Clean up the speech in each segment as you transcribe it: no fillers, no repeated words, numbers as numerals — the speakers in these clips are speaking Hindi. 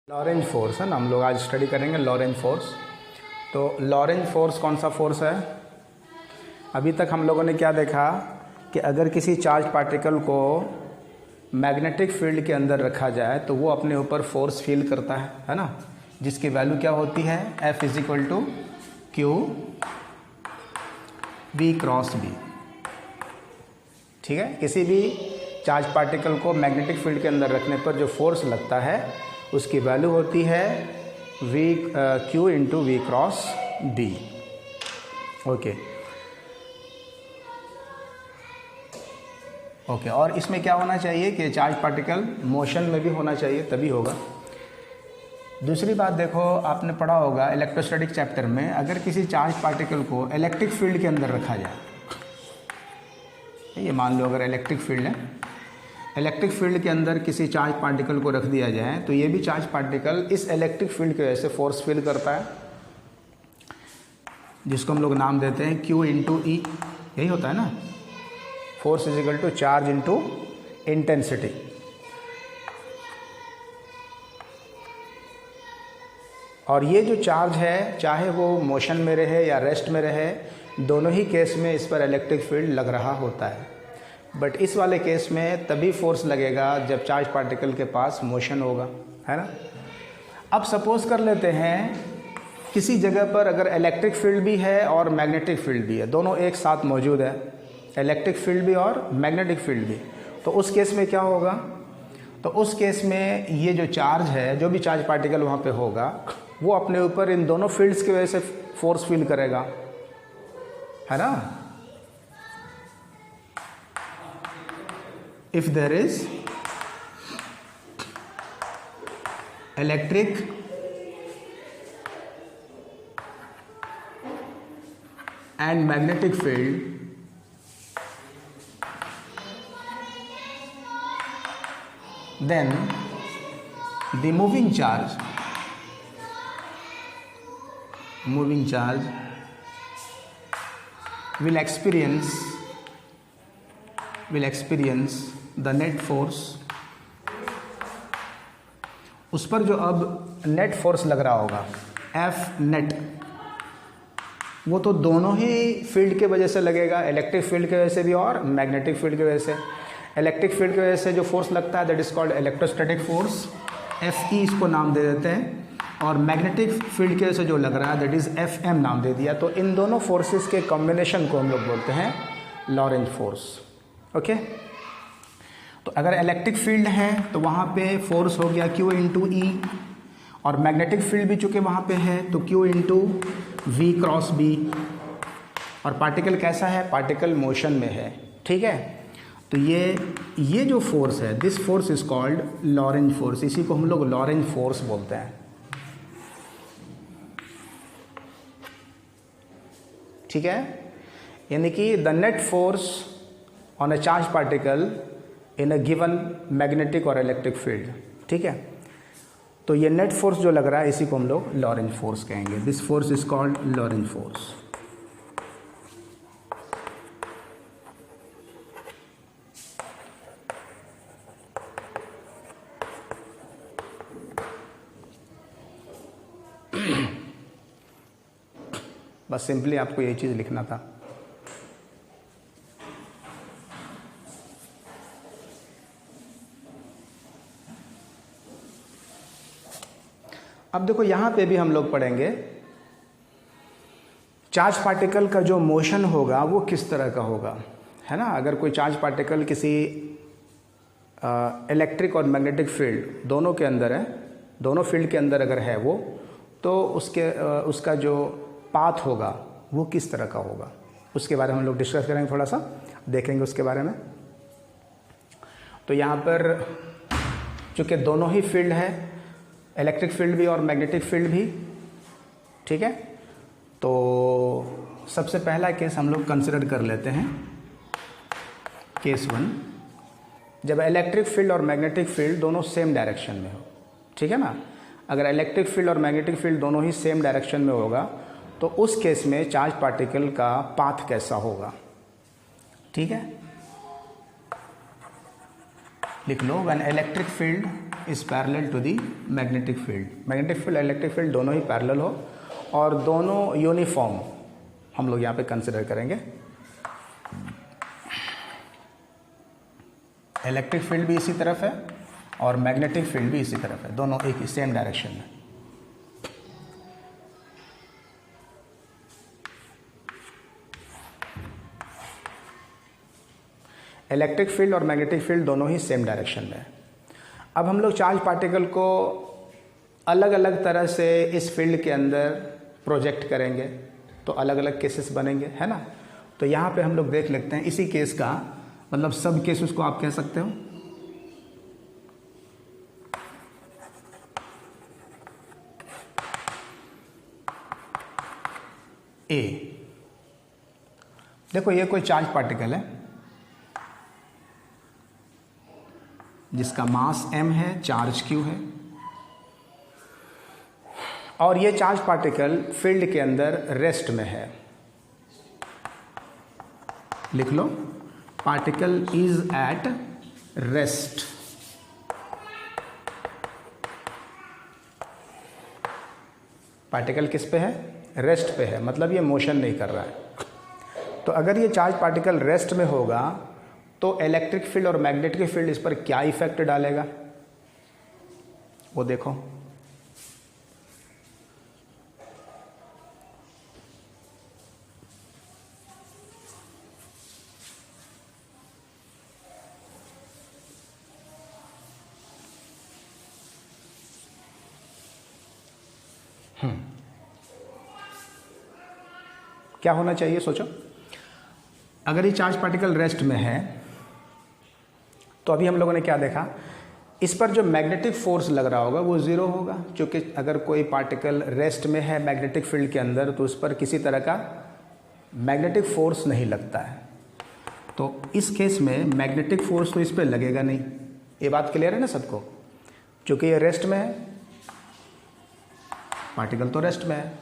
लॉरेंज फोर्स है ना, हम लोग आज स्टडी करेंगे लॉरेंज फोर्स। तो लॉरेंज फोर्स कौन सा फोर्स है? अभी तक हम लोगों ने क्या देखा कि अगर किसी चार्ज पार्टिकल को मैग्नेटिक फील्ड के अंदर रखा जाए तो वो अपने ऊपर फोर्स फील करता है ना, जिसकी वैल्यू क्या होती है? F = Q V cross B। ठीक है, किसी भी चार्ज पार्टिकल को मैग्नेटिक फील्ड के अंदर रखने पर जो फोर्स लगता है उसकी वैल्यू होती है Q × V cross B। Okay, और इसमें क्या होना चाहिए कि चार्ज पार्टिकल मोशन में भी होना चाहिए, तभी होगा। दूसरी बात देखो, आपने पढ़ा होगा इलेक्ट्रोस्टैटिक चैप्टर में, अगर किसी चार्ज पार्टिकल को इलेक्ट्रिक फील्ड के अंदर रखा जाए, ये मान लो अगर इलेक्ट्रिक फील्ड है, इलेक्ट्रिक फील्ड के अंदर किसी चार्ज पार्टिकल को रख दिया जाए तो ये भी चार्ज पार्टिकल इस इलेक्ट्रिक फील्ड की वजह से फोर्स फील करता है, जिसको हम लोग नाम देते हैं Q × E। यही होता है ना, फोर्स = चार्ज × इंटेंसिटी। और ये जो चार्ज है, चाहे वो मोशन में रहे या रेस्ट में रहे, दोनों ही केस में इस पर इलेक्ट्रिक फील्ड लग रहा होता है। बट इस वाले केस में तभी फोर्स लगेगा जब चार्ज पार्टिकल के पास मोशन होगा, है ना। अब सपोज कर लेते हैं किसी जगह पर अगर इलेक्ट्रिक फील्ड भी है और मैग्नेटिक फील्ड भी है, दोनों एक साथ मौजूद है, इलेक्ट्रिक फील्ड भी और मैग्नेटिक फील्ड भी, तो उस केस में क्या होगा? तो उस केस में ये जो चार्ज है, जो भी चार्ज पार्टिकल वहाँ पे होगा, वो अपने ऊपर इन दोनों फील्ड्स की वजह से फोर्स फील करेगा, है ना। If there is electric and magnetic field, then the moving charge will experience the net force। उस पर जो अब नेट फोर्स लग रहा होगा F नेट, वो तो दोनों ही फील्ड के वजह से लगेगा, इलेक्ट्रिक फील्ड की वजह से भी और मैग्नेटिक फील्ड की वजह से। इलेक्ट्रिक फील्ड की वजह से जो फोर्स लगता है that is called electrostatic force, FE इसको नाम दे देते हैं, और मैग्नेटिक फील्ड की वजह से जो लग रहा है दैट इज FM नाम दे दिया। तो इन दोनों फोर्सेस के कॉम्बिनेशन को हम लोग बोलते हैं लॉरेंज फोर्स। ओके, तो अगर इलेक्ट्रिक फील्ड है तो वहाँ पे फोर्स हो गया Q × E, और मैग्नेटिक फील्ड भी चूँकि वहाँ पे है तो Q × V क्रॉस B। और पार्टिकल कैसा है? पार्टिकल मोशन में है, ठीक है। तो ये जो फोर्स है, this force is called Lorentz force, इसी को हम लोग लॉरेंज फोर्स बोलते हैं, ठीक है। यानी कि the net force on a charge particle in a given magnetic और इलेक्ट्रिक फील्ड, ठीक है। तो ये नेट फोर्स जो लग रहा है इसी को हम लोग लॉरेंज फोर्स कहेंगे। This force is called Lorentz force. बस सिंपली आपको ये चीज़ लिखना था। अब देखो यहाँ पे भी हम लोग पढ़ेंगे चार्ज पार्टिकल का जो मोशन होगा वो किस तरह का होगा, है ना। अगर कोई चार्ज पार्टिकल किसी इलेक्ट्रिक और मैग्नेटिक फील्ड दोनों के अंदर है, दोनों फील्ड के अंदर अगर है वो, तो उसका जो पाथ होगा वो किस तरह का होगा, उसके बारे में हम लोग डिस्कस करेंगे, थोड़ा सा देखेंगे उसके बारे में। तो यहाँ पर चूँकि दोनों ही फील्ड है, इलेक्ट्रिक फील्ड भी और मैग्नेटिक फील्ड भी, ठीक है। तो सबसे पहला केस हम लोग कंसिडर कर लेते हैं, केस 1, जब इलेक्ट्रिक फील्ड और मैग्नेटिक फील्ड दोनों सेम डायरेक्शन में हो, ठीक है ना। अगर इलेक्ट्रिक फील्ड और मैग्नेटिक फील्ड दोनों ही सेम डायरेक्शन में होगा तो उस केस में चार्ज पार्टिकल का पाथ कैसा होगा, ठीक है। लिख लो, when electric field is parallel to the magnetic field, magnetic field electric field दोनों ही पैरेलल हो और दोनों यूनिफॉर्म हम लोग यहाँ पे कंसिडर करेंगे। इलेक्ट्रिक फील्ड भी इसी तरफ है और मैग्नेटिक फील्ड भी इसी तरफ है, दोनों एक ही सेम डायरेक्शन में। इलेक्ट्रिक फील्ड और मैग्नेटिक फील्ड दोनों ही सेम डायरेक्शन में है। अब हम लोग चार्ज पार्टिकल को अलग अलग तरह से इस फील्ड के अंदर प्रोजेक्ट करेंगे तो अलग अलग केसेस बनेंगे, है ना। तो यहाँ पे हम लोग देख लेते हैं इसी केस का, मतलब सब केस उसको आप कह सकते हो। ए, देखो ये कोई चार्ज पार्टिकल है जिसका मास m है, चार्ज q है, और ये चार्ज पार्टिकल फील्ड के अंदर रेस्ट में है। लिख लो, particle is at rest. Particle किस पे है? रेस्ट पे है, मतलब ये मोशन नहीं कर रहा है। तो अगर ये चार्ज पार्टिकल रेस्ट में होगा तो इलेक्ट्रिक फील्ड और मैग्नेटिक फील्ड इस पर क्या इफेक्ट डालेगा वो देखो। क्या होना चाहिए सोचो। अगर ये चार्ज पार्टिकल रेस्ट में है तो अभी हम लोगों ने क्या देखा, इस पर जो मैग्नेटिक फोर्स लग रहा होगा वो ज़ीरो होगा, क्योंकि अगर कोई पार्टिकल रेस्ट में है मैग्नेटिक फील्ड के अंदर तो उस पर किसी तरह का मैग्नेटिक फोर्स नहीं लगता है। तो इस केस में मैग्नेटिक फोर्स तो इस पर लगेगा नहीं, ये बात क्लियर है ना सबको। क्योंकि ये रेस्ट में है, पार्टिकल तो रेस्ट में है,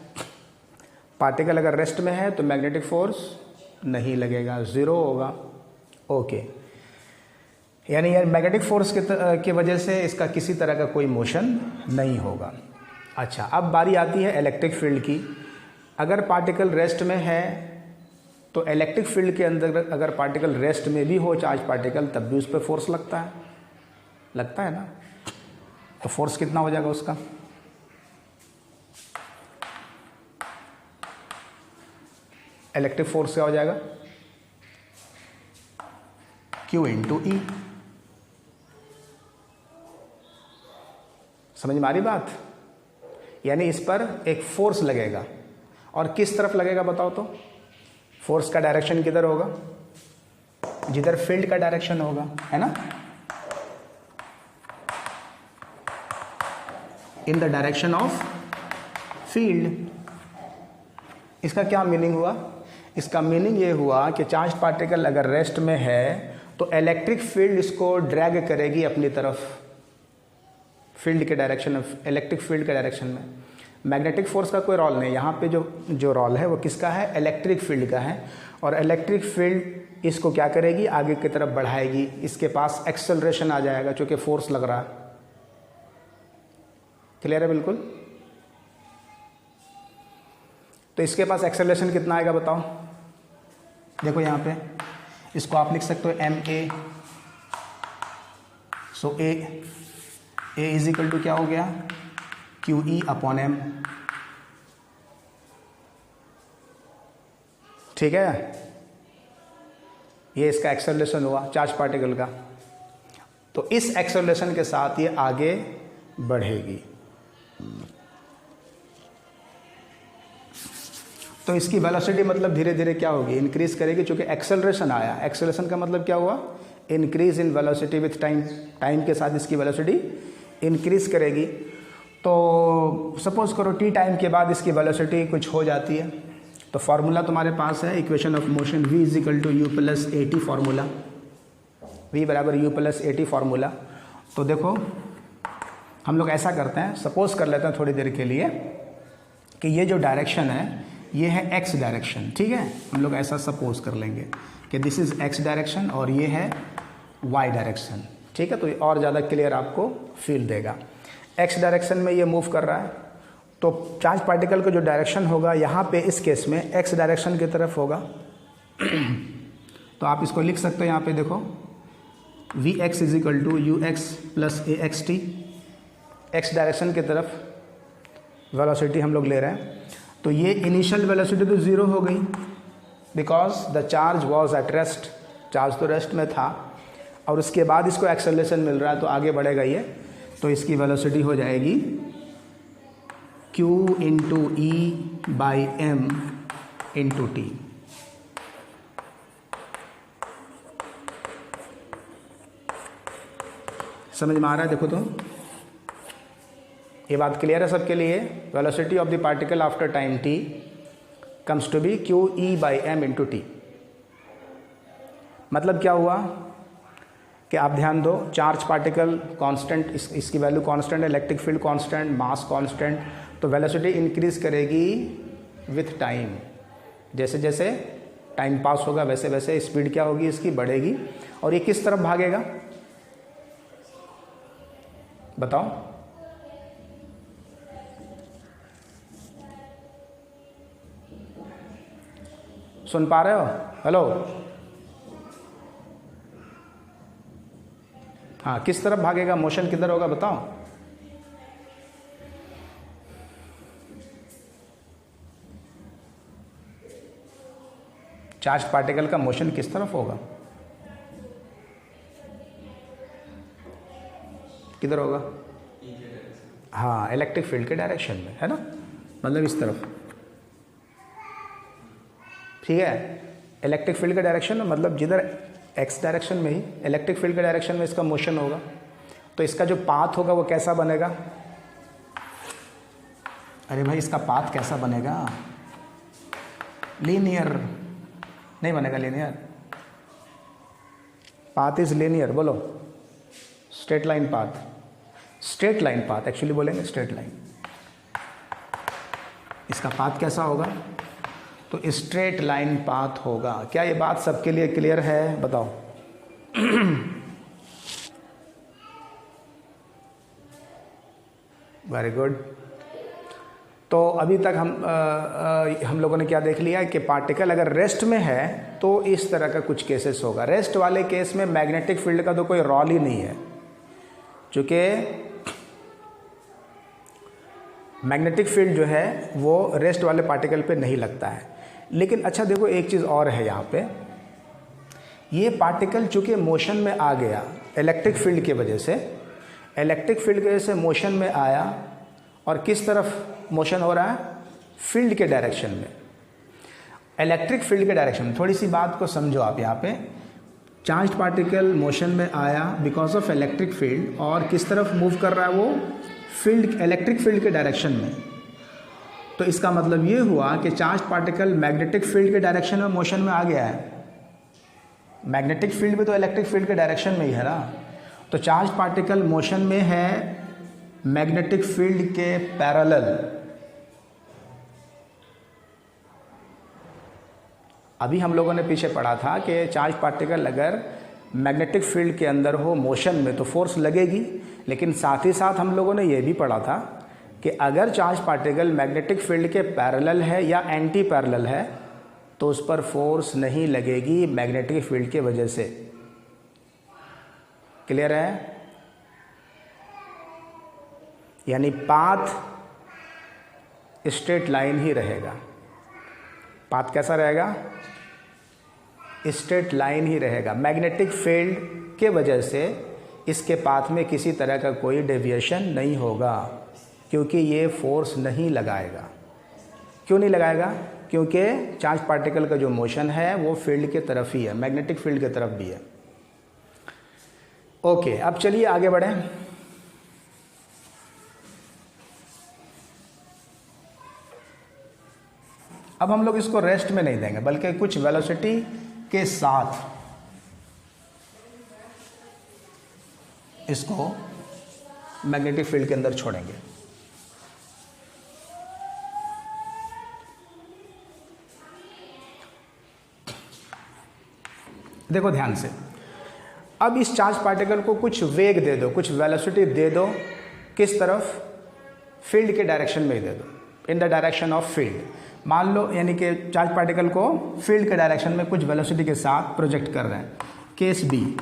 पार्टिकल अगर रेस्ट में है तो मैग्नेटिक फोर्स नहीं लगेगा, ज़ीरो होगा। ओके, यानी यार मैग्नेटिक फोर्स की वजह से इसका किसी तरह का कोई मोशन नहीं होगा। अच्छा, अब बारी आती है इलेक्ट्रिक फील्ड की। अगर पार्टिकल रेस्ट में है तो इलेक्ट्रिक फील्ड के अंदर अगर पार्टिकल रेस्ट में भी हो चार्ज पार्टिकल, तब भी उस पर फोर्स लगता है ना। तो फोर्स कितना हो जाएगा उसका? इलेक्ट्रिक फोर्स क्या हो जाएगा? Q into E. समझ में आ रही बात? यानी इस पर एक फोर्स लगेगा, और किस तरफ लगेगा बताओ तो? फोर्स का डायरेक्शन किधर होगा? जिधर फील्ड का डायरेक्शन होगा, है ना, इन द डायरेक्शन ऑफ फील्ड। इसका क्या मीनिंग हुआ? इसका मीनिंग ये हुआ कि चार्ज पार्टिकल अगर रेस्ट में है तो इलेक्ट्रिक फील्ड इसको ड्रैग करेगी अपनी तरफ, फील्ड के डायरेक्शन, इलेक्ट्रिक फील्ड के डायरेक्शन में। मैग्नेटिक फोर्स का कोई रोल नहीं, यहाँ पे जो रोल है वो किसका है? इलेक्ट्रिक फील्ड का है। और इलेक्ट्रिक फील्ड इसको क्या करेगी? आगे की तरफ बढ़ाएगी, इसके पास एक्सेलरेशन आ जाएगा क्योंकि फोर्स लग रहा है। क्लियर है बिल्कुल? तो इसके पास एक्सेलरेशन कितना आएगा बताओ? देखो यहाँ पे, इसको आप लिख सकते हो ma। So a is equal to क्या हो गया? QE upon m। ठीक है, ये इसका एक्सेलरेशन हुआ चार्ज पार्टिकल का। तो इस एक्सेलरेशन के साथ ये आगे बढ़ेगी। तो इसकी वेलोसिटी मतलब धीरे धीरे क्या होगी? इंक्रीज करेगी, क्योंकि एक्सेलरेशन आया। एक्सेलरेशन का मतलब क्या हुआ? Increase in velocity with time. Time के साथ इसकी वेलोसिटी इंक्रीज करेगी। तो सपोज करो t टाइम के बाद इसकी वेलोसिटी कुछ हो जाती है, तो फार्मूला तुम्हारे पास है equation of motion v is equal to u plus a t formula, v बराबर u plus a t formula. तो देखो हम लोग ऐसा करते हैं, सपोज कर लेते हैं थोड़ी देर के लिए कि ये जो डायरेक्शन है ये है x डायरेक्शन। ठीक है, हम लोग ऐसा सपोज कर लेंगे कि दिस इज़ x डायरेक्शन और ये है y डायरेक्शन। ठीक है, तो ये और ज़्यादा क्लियर आपको फील देगा। एक्स डायरेक्शन में ये मूव कर रहा है, तो चार्ज पार्टिकल का जो डायरेक्शन होगा यहाँ पे इस केस में एक्स डायरेक्शन की तरफ होगा। तो आप इसको लिख सकते हो यहाँ पे, देखो v x is equal to u x plus a x t, x direction की तरफ वेलोसिटी हम लोग ले रहे हैं। तो ये इनिशियल वेलोसिटी तो ज़ीरो हो गई because the charge was at rest, charge तो रेस्ट में था, और उसके बाद इसको एक्सेलरेशन मिल रहा है तो आगे बढ़ेगा ये। तो इसकी वेलोसिटी हो जाएगी q into e by m into t. समझ में आ रहा है? देखो तो ये बात क्लियर है सबके लिए। Velocity of the particle after time t comes to be q e by m into t. मतलब क्या हुआ कि आप ध्यान दो, चार्ज पार्टिकल कांस्टेंट, इसकी वैल्यू कांस्टेंट है, electric field constant, mass constant, तो वेलोसिटी इंक्रीज करेगी विथ टाइम। जैसे जैसे टाइम पास होगा वैसे वैसे स्पीड क्या होगी इसकी, बढ़ेगी। और ये किस तरफ भागेगा बताओ? सुन पा रहे हो? हेलो, हाँ, किस तरफ भागेगा, मोशन किधर होगा बताओ? चार्ज पार्टिकल का मोशन किस तरफ होगा? किधर होगा? हाँ, इलेक्ट्रिक फील्ड के डायरेक्शन में, है ना, मतलब इस तरफ। ठीक है, इलेक्ट्रिक फील्ड का डायरेक्शन मतलब जिधर एक्स डायरेक्शन में ही इलेक्ट्रिक फील्ड के डायरेक्शन में इसका मोशन होगा। तो इसका जो पाथ होगा वो कैसा बनेगा? अरे भाई, इसका पाथ कैसा बनेगा? लीनियर नहीं बनेगा, लीनियर पाथ इज लीनियर, बोलो straight line path, straight line path actually बोलेंगे, स्ट्रेट लाइन। इसका पाथ कैसा होगा? तो स्ट्रेट लाइन पाथ होगा। क्या ये बात सबके लिए क्लियर है? बताओ। Very good. तो अभी तक हम लोगों ने क्या देख लिया कि पार्टिकल अगर रेस्ट में है तो इस तरह का कुछ केसेस होगा। रेस्ट वाले केस में मैग्नेटिक फील्ड का तो कोई रोल ही नहीं है, क्योंकि मैग्नेटिक फील्ड जो है वो रेस्ट वाले पार्टिकल पे नहीं लगता है। लेकिन अच्छा देखो, एक चीज़ और है यहाँ पे, ये पार्टिकल चूँकि मोशन में आ गया इलेक्ट्रिक फील्ड की वजह से, इलेक्ट्रिक फील्ड की वजह से मोशन में आया, और किस तरफ मोशन हो रहा है? फील्ड के डायरेक्शन में, इलेक्ट्रिक फील्ड के डायरेक्शन में। थोड़ी सी बात को समझो आप यहाँ पे, चार्ज पार्टिकल मोशन में आया बिकॉज ऑफ इलेक्ट्रिक फील्ड, और किस तरफ मूव कर रहा है वो? फील्ड, इलेक्ट्रिक फील्ड के डायरेक्शन में। तो इसका मतलब ये हुआ कि चार्ज पार्टिकल मैग्नेटिक फील्ड के डायरेक्शन में मोशन में आ गया है। मैग्नेटिक फील्ड भी तो इलेक्ट्रिक फील्ड के डायरेक्शन में ही है ना। तो चार्ज पार्टिकल मोशन में है मैग्नेटिक फील्ड के पैरेलल। अभी हम लोगों ने पीछे पढ़ा था कि चार्ज पार्टिकल अगर मैग्नेटिक फील्ड के अंदर हो मोशन में तो फोर्स लगेगी, लेकिन साथ ही साथ हम लोगों ने यह भी पढ़ा था कि अगर चार्ज पार्टिकल मैग्नेटिक फील्ड के पैरेलल है या एंटी पैरेलल है तो उस पर फोर्स नहीं लगेगी मैग्नेटिक फील्ड की वजह से। क्लियर है? यानी पाथ स्ट्रेट लाइन ही रहेगा। पाथ कैसा रहेगा? स्ट्रेट लाइन ही रहेगा। मैग्नेटिक फील्ड के वजह से इसके पाथ में किसी तरह का कोई डेविएशन नहीं होगा, क्योंकि ये फोर्स नहीं लगाएगा। क्यों नहीं लगाएगा? क्योंकि चार्ज पार्टिकल का जो मोशन है वो फील्ड के तरफ ही है, मैग्नेटिक फील्ड के तरफ भी है। ओके, अब चलिए आगे बढ़ें। अब हम लोग इसको रेस्ट में नहीं देंगे, बल्कि कुछ वेलोसिटी के साथ इसको मैग्नेटिक फील्ड के अंदर छोड़ेंगे। देखो ध्यान से, अब इस चार्ज पार्टिकल को कुछ वेग दे दो, कुछ वेलोसिटी दे दो, किस तरफ? फील्ड के डायरेक्शन में ही दे दो, in the direction of field. मान लो यानी कि चार्ज पार्टिकल को फील्ड के डायरेक्शन में कुछ वेलोसिटी के साथ प्रोजेक्ट कर रहे हैं। Case b,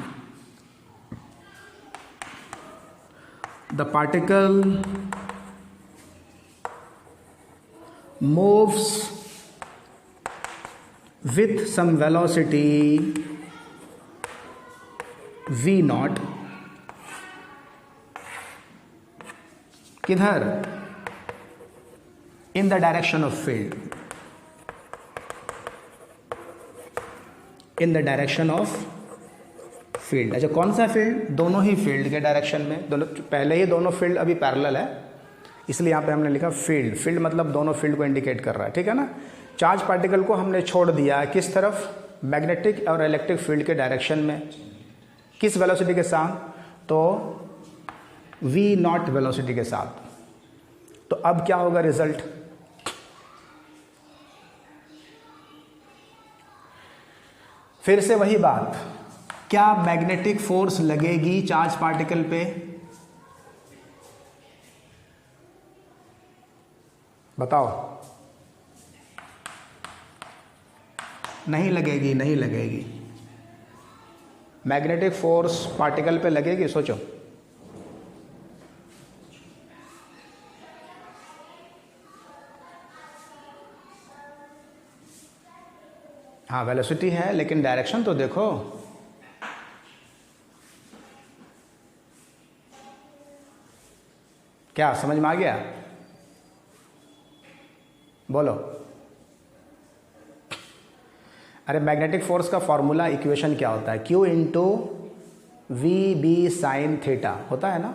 the particle moves with some velocity v naught, किधर? in the direction of field, in the direction of field। अच्छा, कौन सा फील्ड? दोनों ही फील्ड के डायरेक्शन में, दोनों पहले ही दोनों फील्ड अभी पैरेलल है, इसलिए यहाँ पे हमने लिखा फील्ड। फील्ड मतलब दोनों फील्ड को इंडिकेट कर रहा है, ठीक है ना। चार्ज पार्टिकल को हमने छोड़ दिया किस तरफ? मैग्नेटिक और इलेक्ट्रिक फील्ड के डायरेक्शन में। किस वेलोसिटी के साथ? तो v नॉट वेलोसिटी के साथ। तो अब क्या होगा रिजल्ट? फिर से वही बात, क्या मैग्नेटिक फोर्स लगेगी चार्ज पार्टिकल पे? बताओ। नहीं लगेगी, नहीं लगेगी। मैग्नेटिक फोर्स पार्टिकल पे लगेगी? सोचो। हाँ, वेलोसिटी है, लेकिन डायरेक्शन तो देखो। क्या समझ में आ गया? बोलो। अरे मैग्नेटिक फोर्स का फॉर्मूला, इक्वेशन क्या होता है? Q into v b sine theta होता है ना।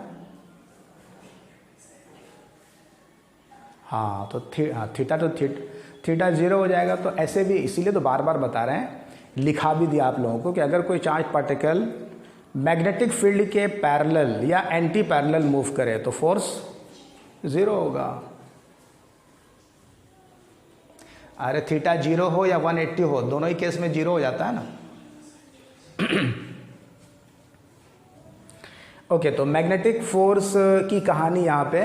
हाँ, तो थीटा तो थीटा जीरो हो जाएगा। तो ऐसे भी, इसीलिए तो बार बार बता रहे हैं, लिखा भी दिया आप लोगों को कि अगर कोई चार्ज पार्टिकल मैग्नेटिक फील्ड के पैरेलल या एंटी पैरेलल मूव करे तो फोर्स जीरो होगा। अरे थीटा जीरो हो या 180 हो, दोनों ही केस में जीरो हो जाता है ना। ओके, तो मैग्नेटिक फोर्स की कहानी यहाँ पे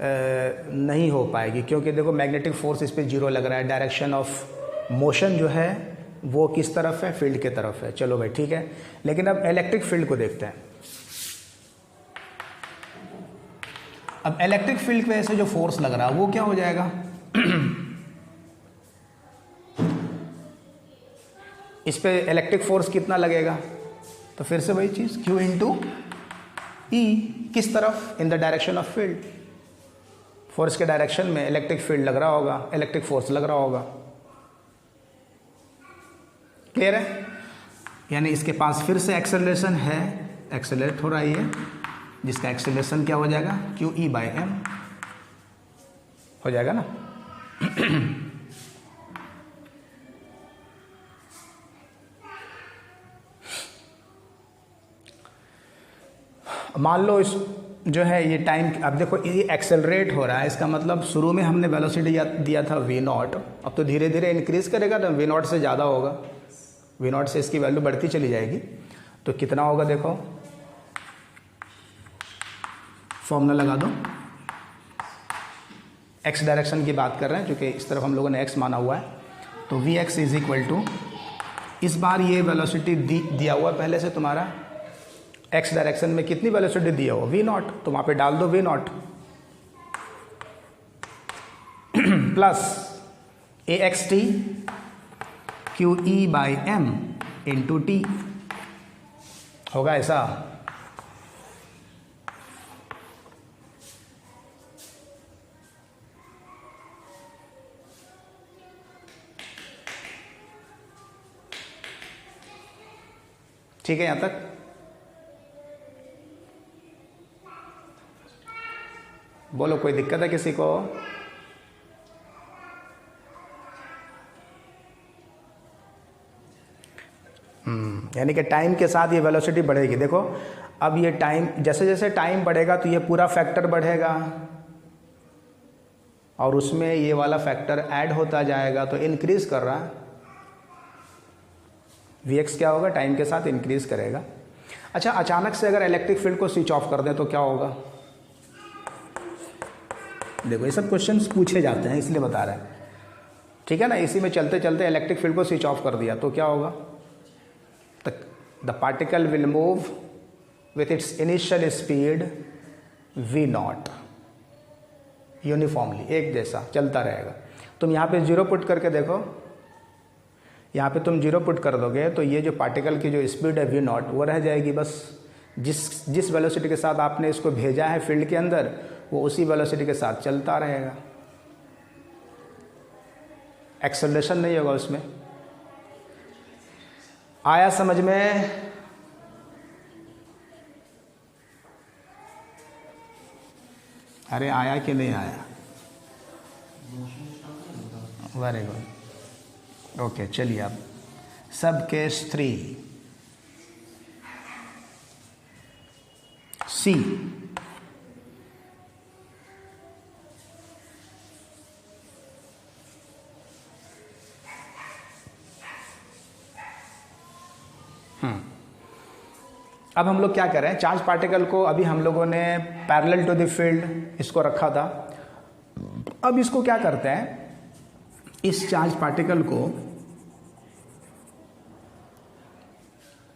नहीं हो पाएगी, क्योंकि देखो मैग्नेटिक फोर्स इस पे जीरो लग रहा है। डायरेक्शन ऑफ मोशन जो है वो किस तरफ है? फील्ड के तरफ है। चलो भाई ठीक है, लेकिन अब इलेक्ट्रिक फील्ड को देखते हैं। अब इलेक्ट्रिक फील्ड की वजह से जो फोर्स लग रहा है वो क्या हो जाएगा? इस पे इलेक्ट्रिक फोर्स कितना लगेगा? तो फिर से वही चीज़, Q इंटू ई। किस तरफ? इन the direction of field. Force के डायरेक्शन में इलेक्ट्रिक फील्ड लग रहा होगा, इलेक्ट्रिक फोर्स लग रहा होगा। क्लियर है? यानी इसके पास फिर से एक्सेलरेशन है, एक्सेलरेट हो रहा है ये, जिसका एक्सेलरेशन क्या हो जाएगा? क्यू ई बाई एम हो जाएगा ना। मान लो इस जो है ये टाइम, अब देखो ये एक्सेलरेट हो रहा है, इसका मतलब शुरू में हमने वेलोसिटी दिया था v नॉट, अब तो धीरे धीरे इंक्रीज करेगा तो v नॉट से ज़्यादा होगा, v नॉट से इसकी वैल्यू बढ़ती चली जाएगी। तो कितना होगा देखो, फॉर्मूला लगा दो, x डायरेक्शन की बात कर रहे हैं क्योंकि इस तरफ हम लोगों ने x माना हुआ है। तो v x is equal to, इस बार ये वेलोसिटी दिया हुआ पहले से तुम्हारा, x डायरेक्शन में कितनी वेलोसिटी दिया हुआ? v नॉट, तो वहाँ पे डाल दो v not plus a x t q e by m into t होगा ऐसा। ठीक है यहाँ तक? बोलो, कोई दिक्कत है किसी को? यानी कि टाइम के साथ ये वेलोसिटी बढ़ेगी। देखो अब ये टाइम, जैसे जैसे टाइम बढ़ेगा तो ये पूरा फैक्टर बढ़ेगा और उसमें ये वाला फैक्टर ऐड होता जाएगा, तो इंक्रीज कर रहा है। वी एक्स क्या होगा? टाइम के साथ इंक्रीज करेगा। अच्छा, अचानक से अगर इलेक्ट्रिक फील्ड को स्विच ऑफ कर दें तो क्या होगा? देखो ये सब क्वेश्चंस पूछे जाते हैं इसलिए बता रहे हैं, ठीक है ना। इसी में चलते चलते इलेक्ट्रिक फील्ड को स्विच ऑफ कर दिया तो क्या होगा? The particle will move with its initial speed v not, uniformly, एक जैसा चलता रहेगा। तुम यहाँ पे जीरो पुट करके देखो, यहाँ पे तुम जीरो पुट कर दोगे तो ये जो पार्टिकल की जो स्पीड है v नॉट वो रह जाएगी बस। जिस वेलोसिटी के साथ आपने इसको भेजा है फील्ड के अंदर वो उसी वेलोसिटी के साथ चलता रहेगा, एक्सेलरेशन नहीं होगा उसमें। आया समझ में? अरे आया कि नहीं आया? Very good, okay. चलिए अब सब केस 3 सी। अब हम लोग क्या करें, चार्ज पार्टिकल को अभी हम लोगों ने पैरेलल टू द फील्ड इसको रखा था। अब इसको क्या करते हैं, इस चार्ज पार्टिकल को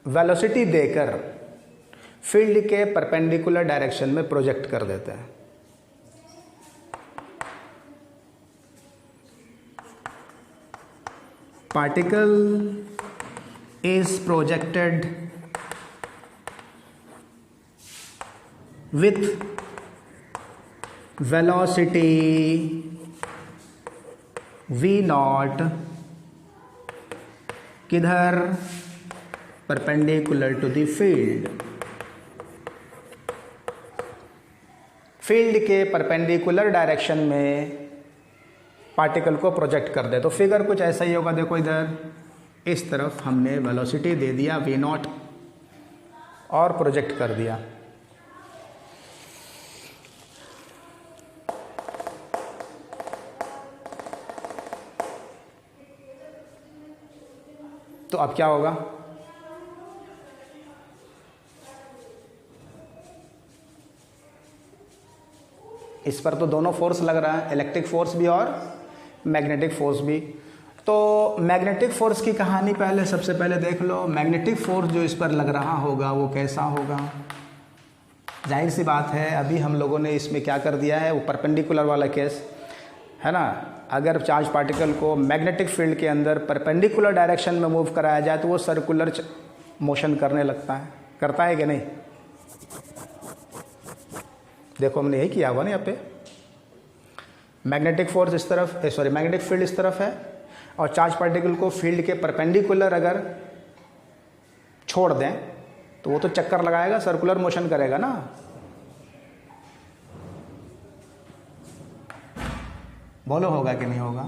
वेलोसिटी देकर फील्ड के परपेंडिकुलर डायरेक्शन में प्रोजेक्ट कर देते हैं। Particle is projected with velocity v naught, किधर? Perpendicular to the field, field के परपेंडिकुलर डायरेक्शन में पार्टिकल को प्रोजेक्ट कर दे। तो फिगर कुछ ऐसा ही होगा। देखो इधर इस तरफ हमने वेलोसिटी दे दिया v नॉट और प्रोजेक्ट कर दिया। तो अब क्या होगा? इस पर तो दोनों फोर्स लग रहा है, इलेक्ट्रिक फोर्स भी और मैग्नेटिक फोर्स भी। तो मैग्नेटिक फोर्स की कहानी पहले सबसे पहले देख लो। मैग्नेटिक फोर्स जो इस पर लग रहा होगा वो कैसा होगा? जाहिर सी बात है, अभी हम लोगों ने इसमें क्या कर दिया है, वो परपेंडिकुलर वाला केस है ना। अगर चार्ज पार्टिकल को मैग्नेटिक फील्ड के अंदर परपेंडिकुलर डायरेक्शन में मूव कराया जाए तो वो सर्कुलर मोशन करने लगता है, करता है कि नहीं? देखो हमने यही किया हुआ ना, यहाँ पे मैग्नेटिक फोर्स इस तरफ, मैग्नेटिक फील्ड इस तरफ है और चार्ज पार्टिकल को फील्ड के परपेंडिकुलर अगर छोड़ दें तो वो तो चक्कर लगाएगा, सर्कुलर मोशन करेगा ना। बोलो होगा कि नहीं होगा?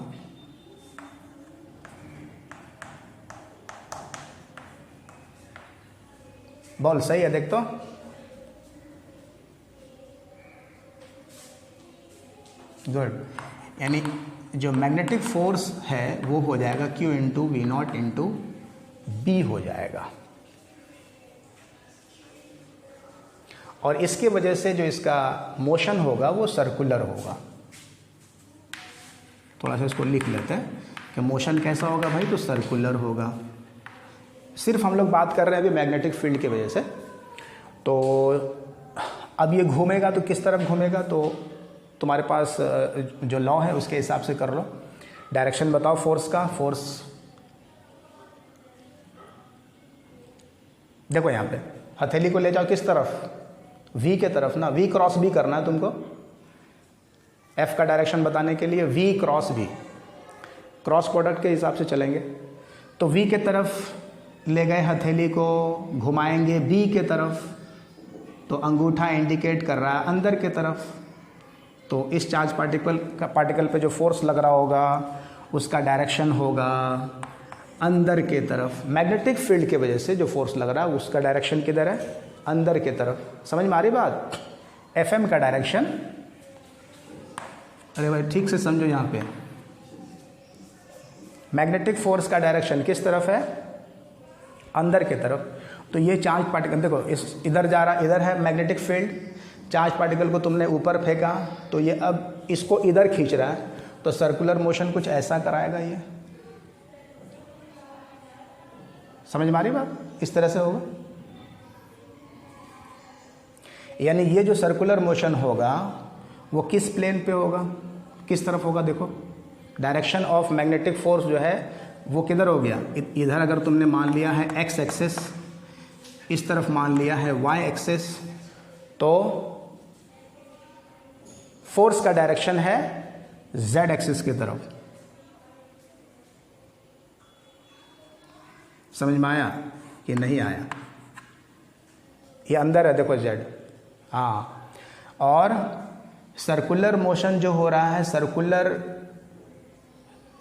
बोल, सही है? देख तो गुड। यानी जो मैग्नेटिक फोर्स है वो हो जाएगा Q into v not into b हो जाएगा, और इसके वजह से जो इसका मोशन होगा वो सर्कुलर होगा। थोड़ा सा इसको लिख लेते हैं कि मोशन कैसा होगा भाई, तो सर्कुलर होगा। सिर्फ हम लोग बात कर रहे हैं अभी मैग्नेटिक फील्ड की वजह से। तो अब ये घूमेगा तो किस तरफ घूमेगा, तो तुम्हारे पास जो लॉ है उसके हिसाब से कर लो। डायरेक्शन बताओ फोर्स का। फोर्स देखो यहाँ पे हथेली को ले जाओ किस तरफ, V के तरफ ना। V क्रॉस B करना है तुमको, F का डायरेक्शन बताने के लिए V cross B, cross product के हिसाब से चलेंगे। तो V के तरफ ले गए हथेली को, घुमाएंगे B के तरफ, तो अंगूठा इंडिकेट कर रहा है अंदर के तरफ। तो इस चार्ज पार्टिकल पे जो फोर्स लग रहा होगा उसका डायरेक्शन होगा अंदर के तरफ। मैग्नेटिक फील्ड की वजह से जो फोर्स लग रहा है उसका डायरेक्शन किधर है, अंदर के तरफ। समझ में आ रही बात? FM का डायरेक्शन, अरे भाई ठीक से समझो, यहाँ पे मैग्नेटिक फोर्स का डायरेक्शन किस तरफ है, अंदर के तरफ। तो ये चार्ज पार्टिकल देखो, इस इधर जा रहा, इधर है मैग्नेटिक फील्ड, चार्ज पार्टिकल को तुमने ऊपर फेंका तो ये अब इसको इधर खींच रहा है, तो सर्कुलर मोशन कुछ ऐसा कराएगा ये। समझ में आ रही बात? इस तरह से होगा। यानी ये जो सर्कुलर मोशन होगा वो किस प्लेन पे होगा, किस तरफ होगा? देखो डायरेक्शन ऑफ मैग्नेटिक फोर्स जो है वो किधर हो गया, इधर अगर तुमने मान लिया है एक्स एक्सिस, इस तरफ मान लिया है वाई एक्सिस, तो फोर्स का डायरेक्शन है जेड एक्सिस की तरफ। समझ में आया कि नहीं आया? ये अंदर है देखो जेड। हाँ, और सर्कुलर मोशन जो हो रहा है,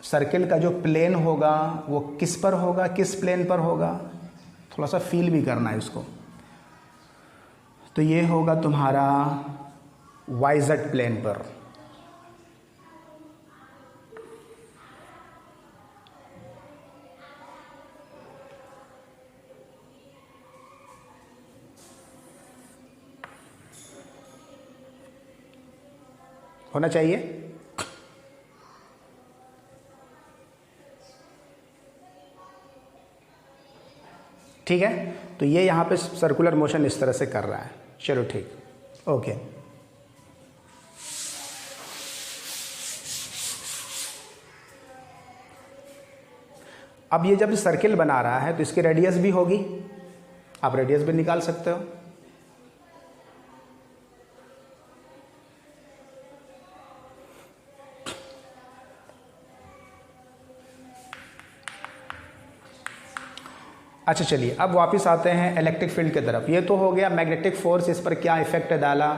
सर्किल का जो प्लेन होगा वो किस पर होगा, किस प्लेन पर होगा? थोड़ा सा फील भी करना है इसको। तो ये होगा तुम्हारा वाईजेड प्लेन पर। होना चाहिए। ठीक है, तो ये यहाँ पे सर्कुलर मोशन इस तरह से कर रहा है। चलो ठीक, ओके। अब ये जब सर्किल बना रहा है तो इसकी रेडियस भी होगी, आप रेडियस भी निकाल सकते हो। अच्छा चलिए, अब वापस आते हैं इलेक्ट्रिक फील्ड की तरफ। ये तो हो गया मैग्नेटिक फोर्स, इस पर क्या इफेक्ट डाला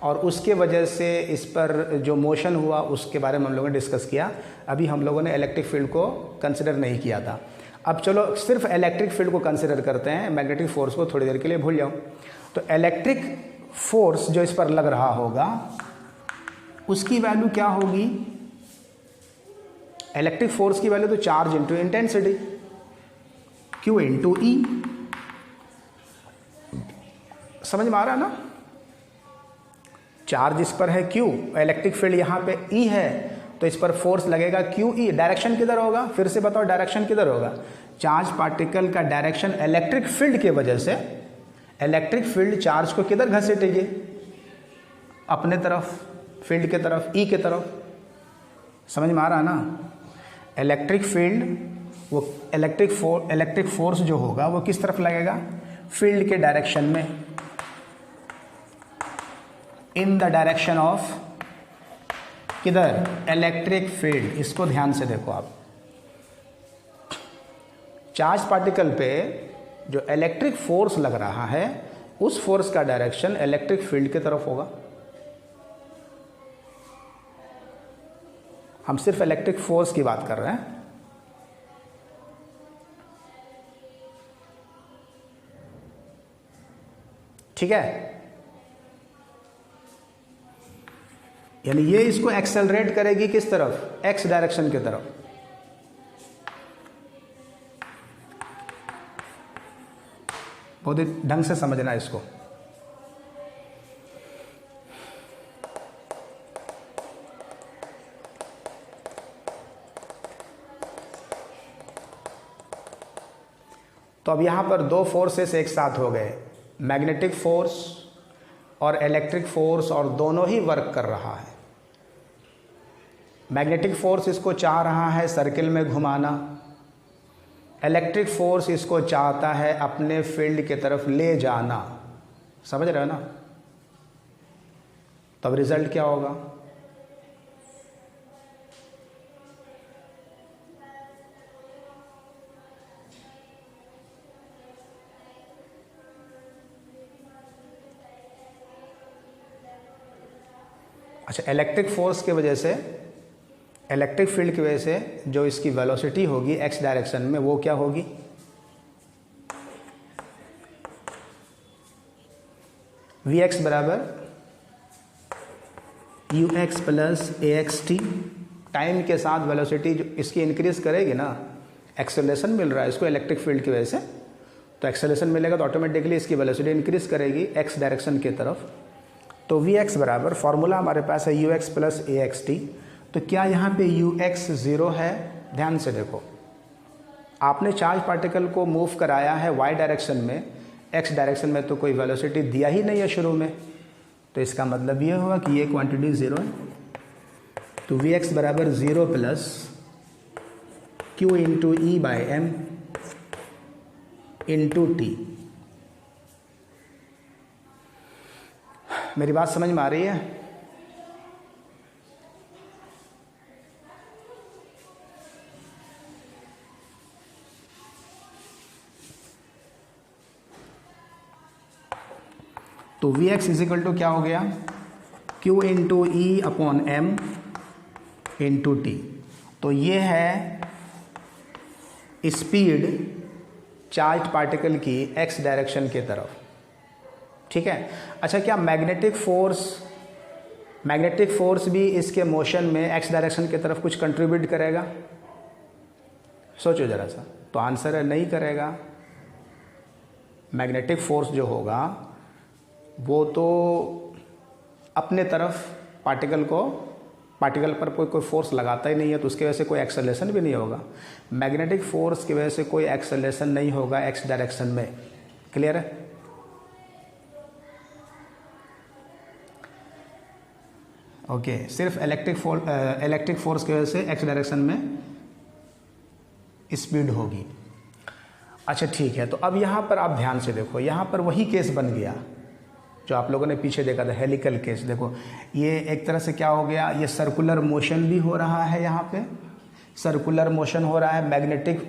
और उसके वजह से इस पर जो मोशन हुआ उसके बारे में हम लोगों ने डिस्कस किया। अभी हम लोगों ने इलेक्ट्रिक फील्ड को कंसिडर नहीं किया था। अब चलो सिर्फ इलेक्ट्रिक फील्ड को कंसिडर करते हैं, मैग्नेटिक फोर्स को थोड़ी देर के लिए भूल जाओ। तो इलेक्ट्रिक फोर्स जो इस पर लग रहा होगा उसकी वैल्यू क्या होगी? इलेक्ट्रिक फोर्स की वैल्यू तो charge into intensity, Q into E. समझ में आ रहा है ना? चार्ज इस पर है Q, इलेक्ट्रिक फील्ड यहाँ पे E है, तो इस पर फोर्स लगेगा QE। डायरेक्शन किधर होगा? फिर से बताओ डायरेक्शन किधर होगा? चार्ज पार्टिकल का डायरेक्शन इलेक्ट्रिक फील्ड के वजह से, इलेक्ट्रिक फील्ड चार्ज को किधर घसीटेगी? अपने तरफ, फील्ड के तरफ, E के तरफ। समझ में आ रहा है ना? इलेक्ट्रिक फील्ड, वो इलेक्ट्रिक फोर्स जो होगा वो किस तरफ लगेगा? फील्ड के डायरेक्शन में, इन द डायरेक्शन ऑफ किधर? Electric field. इसको ध्यान से देखो आप। चार्ज पार्टिकल पे जो इलेक्ट्रिक फोर्स लग रहा है उस फोर्स का डायरेक्शन इलेक्ट्रिक फील्ड की तरफ होगा। हम सिर्फ इलेक्ट्रिक फोर्स की बात कर रहे हैं। ठीक है, यानी ये इसको एक्सेलरेट करेगी किस तरफ? एक्स डायरेक्शन की तरफ। बहुत ही ढंग से समझना इसको। तो अब यहां पर दो फोर्सेस एक साथ हो गए, मैग्नेटिक फोर्स और इलेक्ट्रिक फोर्स, और दोनों ही वर्क कर रहा है। मैग्नेटिक फोर्स इसको चाह रहा है सर्किल में घुमाना, इलेक्ट्रिक फोर्स इसको चाहता है अपने फील्ड की तरफ ले जाना। समझ रहे हो ना? तब रिजल्ट क्या होगा? अच्छा, इलेक्ट्रिक फोर्स की वजह से, इलेक्ट्रिक फील्ड की वजह से जो इसकी वेलोसिटी होगी एक्स डायरेक्शन में वो क्या होगी? वी एक्स बराबर you x plus a x T. Time के साथ वेलोसिटी जो इसकी इंक्रीज करेगी ना, एक्सेलरेशन मिल रहा है इसको इलेक्ट्रिक फील्ड की वजह से, तो एक्सेलरेशन मिलेगा तो ऑटोमेटिकली इसकी वेलोसिटी इंक्रीज करेगी एक्स डायरेक्शन की तरफ। तो वी एक्स बराबर फॉर्मूला हमारे पास है you x plus a x T. तो क्या यहाँ पे यू एक्स ज़ीरो है? ध्यान से देखो, आपने चार्ज पार्टिकल को मूव कराया है वाई डायरेक्शन में, एक्स डायरेक्शन में तो कोई वेलोसिटी दिया ही नहीं है शुरू में, तो इसका मतलब ये हुआ कि ये क्वांटिटी ज़ीरो है। तो वी एक्स बराबर zero plus q into e by m into t. मेरी बात समझ में आ रही है? तो वी एक्स इजिकल टू क्या हो गया? Q into e upon m into t. तो ये है स्पीड चार्ज पार्टिकल की एक्स डायरेक्शन की तरफ, ठीक है। अच्छा, क्या मैग्नेटिक फोर्स भी इसके मोशन में एक्स डायरेक्शन की तरफ कुछ कंट्रीब्यूट करेगा? सोचो ज़रा सा। तो आंसर है नहीं करेगा। मैग्नेटिक फोर्स जो होगा वो तो अपने तरफ पार्टिकल पर कोई फोर्स लगाता ही नहीं है, तो उसकी वजह से कोई एक्सेलरेशन भी नहीं होगा। मैग्नेटिक फोर्स की वजह से कोई एक्सेलरेशन नहीं होगा एक्स डायरेक्शन में। क्लियर है? ओके, सिर्फ इलेक्ट्रिक फोर्स की वजह से एक्स डायरेक्शन में स्पीड होगी। अच्छा ठीक है, तो अब यहाँ पर आप ध्यान से देखो, यहाँ पर वही केस बन गया जो आप लोगों ने पीछे देखा था, हेलिकल केस। देखो ये एक तरह से क्या हो गया, ये सर्कुलर मोशन भी हो रहा है, यहाँ पे सर्कुलर मोशन हो रहा है मैग्नेटिक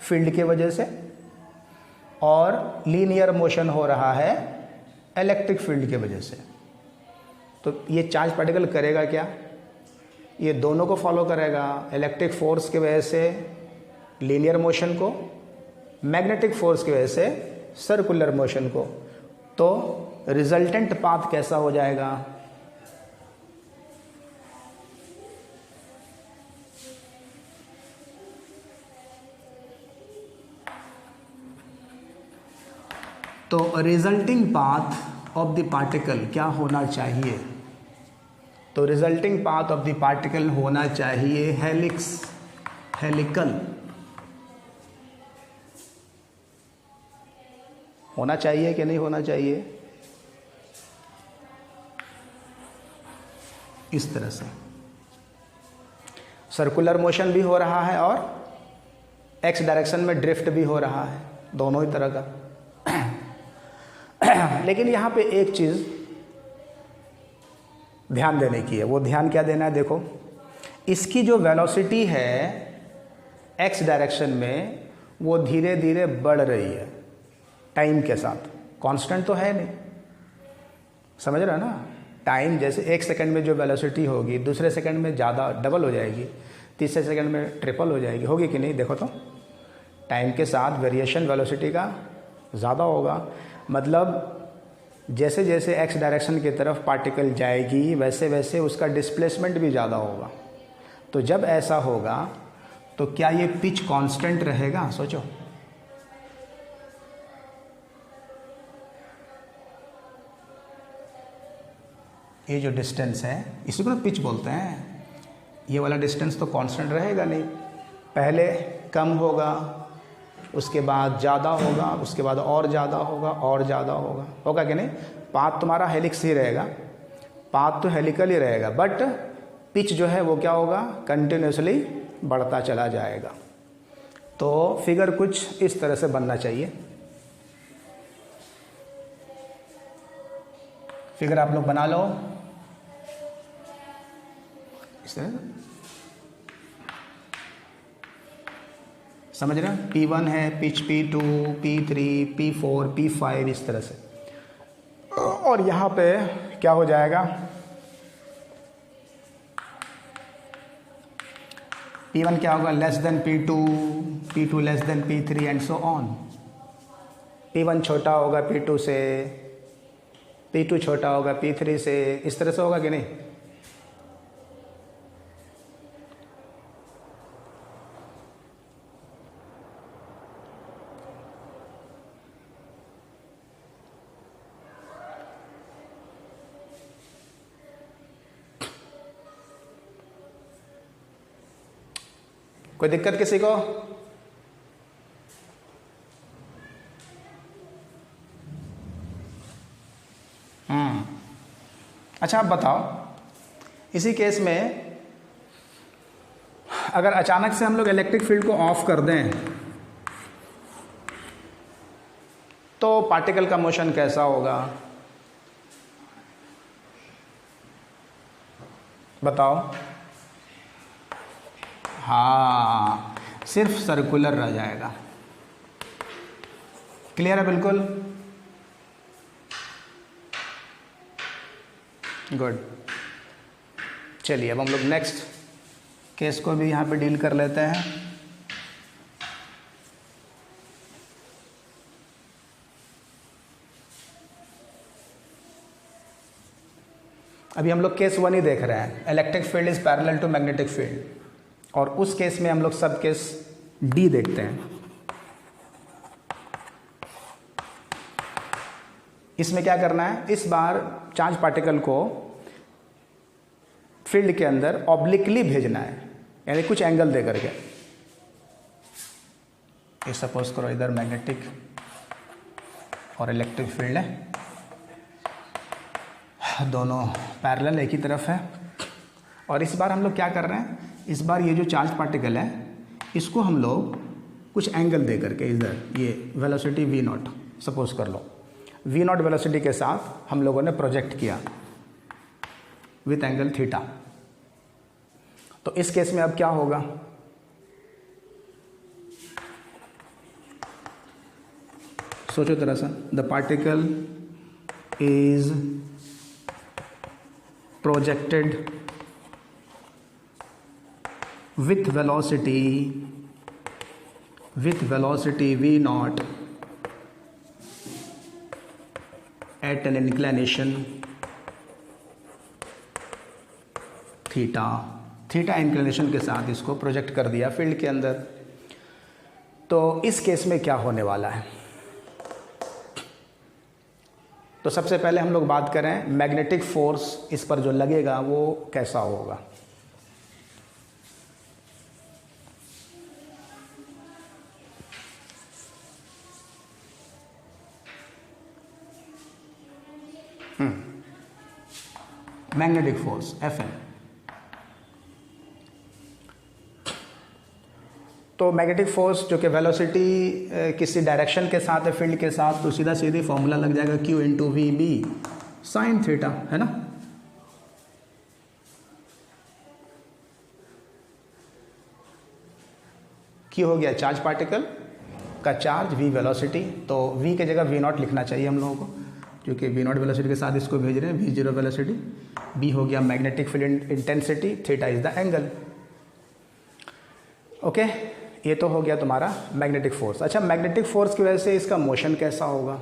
फील्ड की वजह से, और लीनियर मोशन हो रहा है इलेक्ट्रिक फील्ड की वजह से। तो ये चार्ज पार्टिकल करेगा क्या? ये दोनों को फॉलो करेगा, इलेक्ट्रिक फोर्स की वजह से लीनियर मोशन को, मैग्नेटिक फोर्स की वजह से सर्कुलर मोशन को। तो रिजल्टेंट पाथ कैसा हो जाएगा? तो resulting path of the particle क्या होना चाहिए? तो resulting path of the particle होना चाहिए हेलिकल होना चाहिए कि नहीं होना चाहिए? इस तरह से सर्कुलर मोशन भी हो रहा है और एक्स डायरेक्शन में ड्रिफ्ट भी हो रहा है, दोनों ही तरह का। लेकिन यहाँ पे एक चीज़ ध्यान देने की है। वो ध्यान क्या देना है? देखो, इसकी जो वेलोसिटी है एक्स डायरेक्शन में वो धीरे धीरे बढ़ रही है टाइम के साथ, कांस्टेंट तो है नहीं। समझ रहे हो ना? टाइम जैसे एक सेकंड में जो वेलोसिटी होगी, दूसरे सेकंड में ज़्यादा डबल हो जाएगी, तीसरे सेकंड में ट्रिपल हो जाएगी, होगी कि नहीं? देखो तो टाइम के साथ वेरिएशन वेलोसिटी का ज़्यादा होगा। मतलब जैसे जैसे एक्स डायरेक्शन की तरफ पार्टिकल जाएगी वैसे वैसे उसका डिस्प्लेसमेंट भी ज़्यादा होगा। तो जब ऐसा होगा तो क्या ये पिच कांस्टेंट रहेगा? सोचो। ये जो डिस्टेंस है इसी को पिच बोलते हैं। ये वाला डिस्टेंस तो कांस्टेंट रहेगा नहीं, पहले कम होगा, उसके बाद ज़्यादा होगा, उसके बाद और ज़्यादा होगा, और ज़्यादा होगा, होगा कि नहीं? पाथ तुम्हारा हेलिक्स ही रहेगा, पाथ तो हेलिकल ही रहेगा, बट पिच जो है वो क्या होगा? कंटिन्यूसली बढ़ता चला जाएगा। तो फिगर कुछ इस तरह से बनना चाहिए। फिगर आप लोग बना लो इस तरह। समझ रहे हैं? P1 है, pitch P2, P3, P4, P5 इस तरह से। और यहाँ पे क्या हो जाएगा? P1 क्या होगा? Less than P2, P2 less than P3 and so on. P1 छोटा होगा P2 से, P2 छोटा होगा P3 से, इस तरह से होगा कि नहीं? कोई दिक्कत किसी को? अच्छा आप बताओ, इसी केस में अगर अचानक से हम लोग इलेक्ट्रिक फील्ड को ऑफ कर दें तो पार्टिकल का मोशन कैसा होगा? बताओ। हाँ, सिर्फ सर्कुलर रह जाएगा। क्लियर है बिल्कुल? गुड। चलिए अब हम लोग नेक्स्ट केस को भी यहाँ पे डील कर लेते हैं। अभी हम लोग केस 1 ही देख रहे हैं, electric field is parallel to magnetic field, और उस केस में हम लोग सब केस डी देखते हैं। इसमें क्या करना है, इस बार चार्ज पार्टिकल को फील्ड के अंदर ऑब्लिकली भेजना है, यानी कुछ एंगल दे करके। ये सपोज करो इधर मैग्नेटिक और इलेक्ट्रिक फील्ड है, दोनों पैरेलल एक ही तरफ है। और इस बार हम लोग क्या कर रहे हैं, इस बार ये जो चार्ज पार्टिकल है इसको हम लोग कुछ एंगल दे करके इधर ये वेलोसिटी v0 सपोज कर लो, v0 वेलोसिटी के साथ हम लोगों ने प्रोजेक्ट किया विथ एंगल थीटा। तो इस केस में अब क्या होगा, सोचो जरा सा। The particle is projected with velocity v0 at an inclination theta inclination के साथ इसको प्रोजेक्ट कर दिया फील्ड के अंदर। तो इस केस में क्या होने वाला है, तो सबसे पहले हम लोग बात करें मैग्नेटिक फोर्स इस पर जो लगेगा वो कैसा होगा। Magnetic force Fm। तो मैग्नेटिक फोर्स जो कि वेलोसिटी किसी डायरेक्शन के साथ है फील्ड के साथ, तो सीधा सीधी फॉर्मूला लग जाएगा Q into v b sine theta, है ना। Q हो गया चार्ज पार्टिकल का चार्ज, V वेलोसिटी, तो V की जगह V0 लिखना चाहिए हम लोगों को, क्योंकि V0 वेलोसिटी के साथ इसको भेज रहे हैं, V0 वेलोसिटी। B हो गया magnetic field intensity, theta is the angle. Okay, ये तो हो गया तुम्हारा मैग्नेटिक फोर्स। अच्छा, मैग्नेटिक फोर्स की वजह से इसका मोशन कैसा होगा,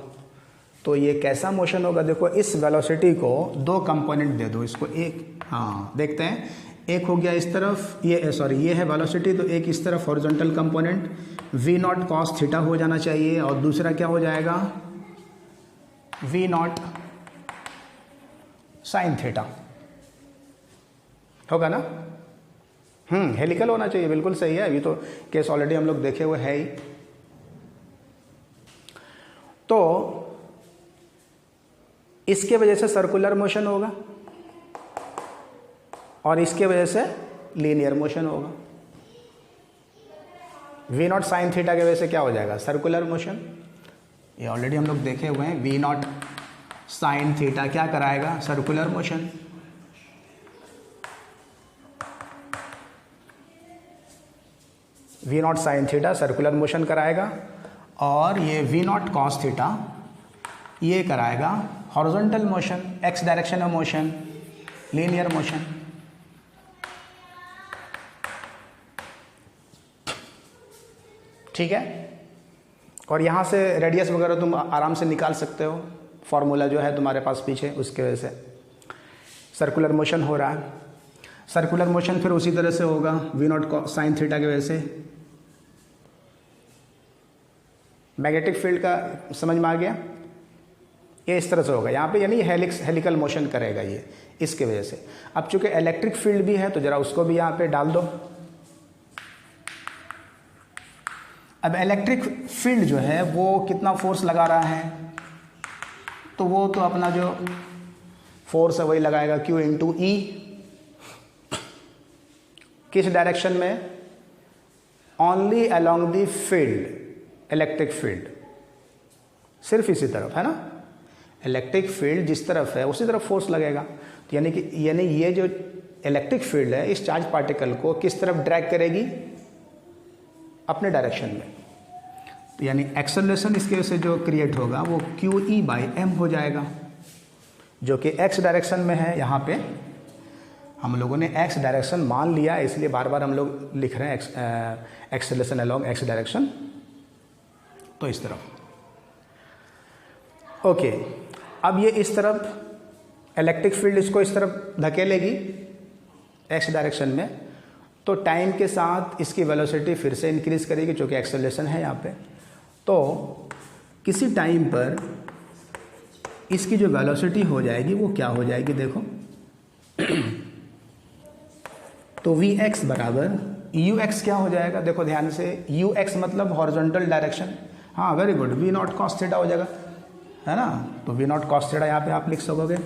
तो ये कैसा मोशन होगा, देखो इस वेलोसिटी को दो कंपोनेंट दे दो इसको, एक, हाँ देखते हैं, एक हो गया इस तरफ, ये है वेलोसिटी, तो एक इस तरफ horizontal component V0 cos theta हो जाना चाहिए, और दूसरा क्या हो जाएगा V0 साइन थीटा होगा ना। हेलिकल होना चाहिए, बिल्कुल सही है, अभी तो केस ऑलरेडी हम लोग देखे हुए है ही। तो इसके वजह से सर्कुलर मोशन होगा और इसके वजह से लीनियर मोशन होगा। V0 साइन थीटा की वजह से क्या हो जाएगा, सर्कुलर मोशन। ये ऑलरेडी हम लोग देखे हुए हैं, V0 साइन थीटा क्या कराएगा, circular motion. V0 sine theta circular motion कराएगा, और ये V0 कॉस थीटा ये कराएगा हॉरिजॉन्टल मोशन, एक्स डायरेक्शन में मोशन, लीनियर मोशन। ठीक है, और यहाँ से रेडियस वगैरह तुम आराम से निकाल सकते हो, फॉर्मूला जो है तुम्हारे पास पीछे, उसके वजह से सर्कुलर मोशन हो रहा है। सर्कुलर मोशन फिर उसी तरह से होगा V0 साइन थीटा की वजह से। मैग्नेटिक फील्ड का समझ में आ गया, ये इस तरह से होगा यहाँ पे, यानी हेलिकल मोशन करेगा ये इसके वजह से। अब चूंकि इलेक्ट्रिक फील्ड भी है तो जरा उसको भी यहाँ पे डाल दो। अब इलेक्ट्रिक फील्ड जो है वो कितना फोर्स लगा रहा है, तो वो तो अपना जो फोर्स है वही लगाएगा Q इंटू ई। किस डायरेक्शन में? Only along the field, electric field, सिर्फ इसी तरफ है ना। इलेक्ट्रिक फील्ड जिस तरफ है उसी तरफ फोर्स लगेगा। तो यानी ये जो इलेक्ट्रिक फील्ड है इस चार्ज पार्टिकल को किस तरफ ड्रैग करेगी? अपने डायरेक्शन में। तो यानी एक्सेलरेशन इसके वजह से जो क्रिएट होगा वो QE/m हो जाएगा, जो कि x डायरेक्शन में है। यहाँ पे हम लोगों ने x डायरेक्शन मान लिया, इसलिए बार बार हम लोग लिख रहे हैं एक्सेलरेशन अलोंग x डायरेक्शन। तो इस तरफ ओके। अब ये इस तरफ इलेक्ट्रिक फील्ड इसको इस तरफ धकेलेगी x डायरेक्शन में, तो टाइम के साथ इसकी वेलोसिटी फिर से इंक्रीज करेगी, जो कि एक्सेलरेशन है यहाँ पे। तो किसी टाइम पर इसकी जो वेलोसिटी हो जाएगी वो क्या हो जाएगी, देखो। तो Vx बराबर Ux क्या हो जाएगा, देखो ध्यान से। Ux मतलब हॉरिजॉन्टल डायरेक्शन। हाँ very good, V0 cos theta हो जाएगा, है ना। तो V0 cos थीटा यहाँ पे आप लिख सकोगे,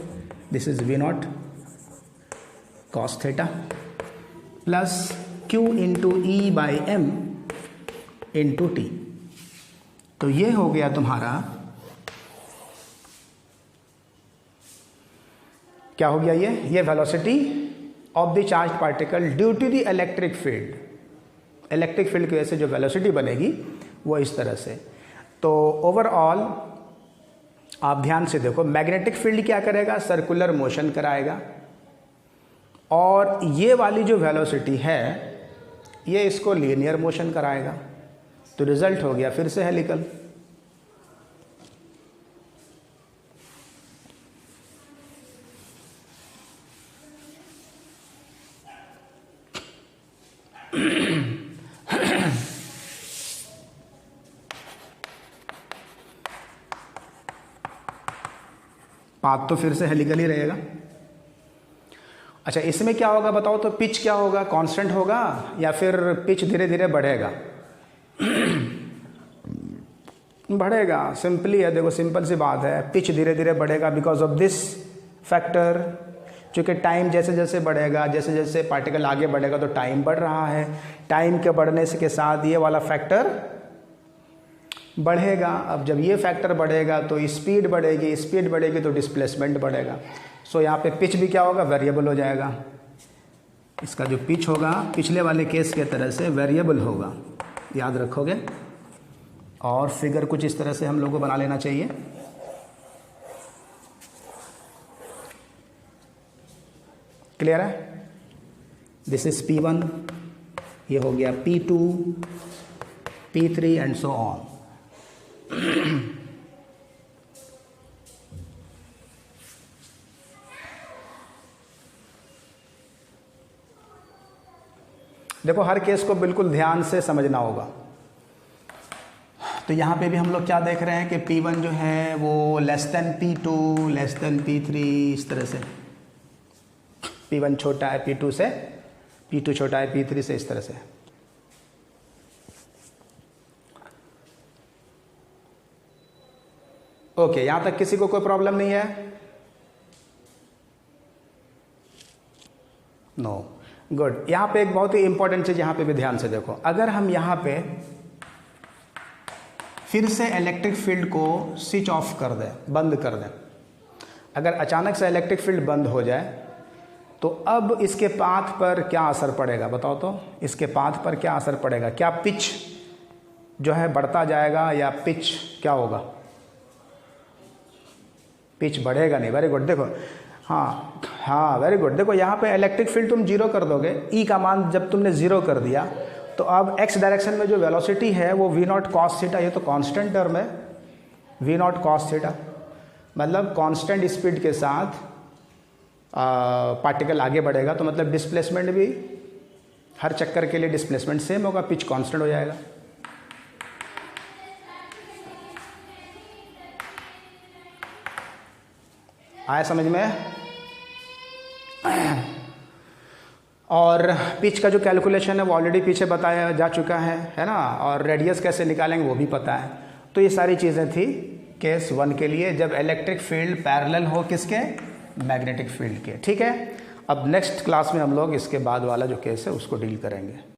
this is V0 cos theta plus Q into E/m into t. तो ये हो गया तुम्हारा, क्या हो गया ये velocity of the charge particle due to the electric field. Electric field की वजह से जो वेलोसिटी बनेगी वो इस तरह से। तो ओवरऑल आप ध्यान से देखो, मैग्नेटिक फील्ड क्या करेगा? सर्कुलर मोशन कराएगा, और ये वाली जो वेलोसिटी है ये इसको लीनियर मोशन कराएगा। तो रिजल्ट हो गया फिर से हेलिकल। पाथ तो फिर से हेलिकल ही रहेगा। अच्छा, इसमें क्या होगा बताओ तो? पिच क्या होगा? कांस्टेंट होगा या फिर पिच धीरे धीरे बढ़ेगा? बढ़ेगा, सिंपली है, देखो सिंपल सी बात है, पिच धीरे धीरे बढ़ेगा बिकॉज ऑफ दिस फैक्टर। क्योंकि टाइम जैसे जैसे बढ़ेगा, जैसे जैसे पार्टिकल आगे बढ़ेगा तो टाइम बढ़ रहा है, टाइम के बढ़ने से के साथ ये वाला फैक्टर बढ़ेगा। अब जब ये फैक्टर बढ़ेगा तो स्पीड बढ़ेगी, स्पीड बढ़ेगी तो डिस्प्लेसमेंट बढ़ेगा। सो यहाँ पे पिच भी क्या होगा? वेरिएबल हो जाएगा। इसका जो पिच होगा पिछले वाले केस के तरह से वेरिएबल होगा, याद रखोगे। और फिगर कुछ इस तरह से हम लोग को बना लेना चाहिए। क्लियर है? दिस इज P1, ये हो गया P2, P3 and so on. देखो हर केस को बिल्कुल ध्यान से समझना होगा। तो यहाँ पे भी हम लोग क्या देख रहे हैं कि P1 जो है वो less than P2, less than P3, इस तरह से। P1 छोटा है P2 से, P2 छोटा है P3 से, इस तरह से। ओके, यहाँ तक किसी को कोई प्रॉब्लम नहीं है? No, good. यहाँ पे एक बहुत ही इंपॉर्टेंट चीज़ यहाँ पे भी ध्यान से देखो। अगर हम यहाँ पे फिर से इलेक्ट्रिक फील्ड को स्विच ऑफ कर दें, बंद कर दें, अगर अचानक से इलेक्ट्रिक फील्ड बंद हो जाए तो अब इसके पाथ पर क्या असर पड़ेगा बताओ तो? इसके पाथ पर क्या असर पड़ेगा? क्या पिच जो है बढ़ता जाएगा या पिच क्या होगा? पिच बढ़ेगा नहीं। वेरी गुड, देखो हाँ वेरी गुड। देखो यहाँ पे इलेक्ट्रिक फील्ड तुम जीरो कर दोगे, ई का मान जब तुमने जीरो कर दिया तो अब एक्स डायरेक्शन में जो वेलोसिटी है वो V0 cos थीटा, ये तो कांस्टेंट टर्म है, V0 cos थीटा, मतलब कांस्टेंट स्पीड के साथ पार्टिकल आगे बढ़ेगा, तो मतलब डिस्प्लेसमेंट भी हर चक्कर के लिए डिस्प्लेसमेंट सेम होगा, पिच कांस्टेंट हो जाएगा। आया समझ में? और पिच का जो कैलकुलेशन है वो ऑलरेडी पीछे बताया जा चुका है ना, और रेडियस कैसे निकालेंगे वो भी पता है। तो ये सारी चीज़ें थी केस 1 के लिए, जब इलेक्ट्रिक फील्ड पैरेलल हो किसके, मैग्नेटिक फील्ड के। ठीक है, अब नेक्स्ट क्लास में हम लोग इसके बाद वाला जो केस है उसको डील करेंगे।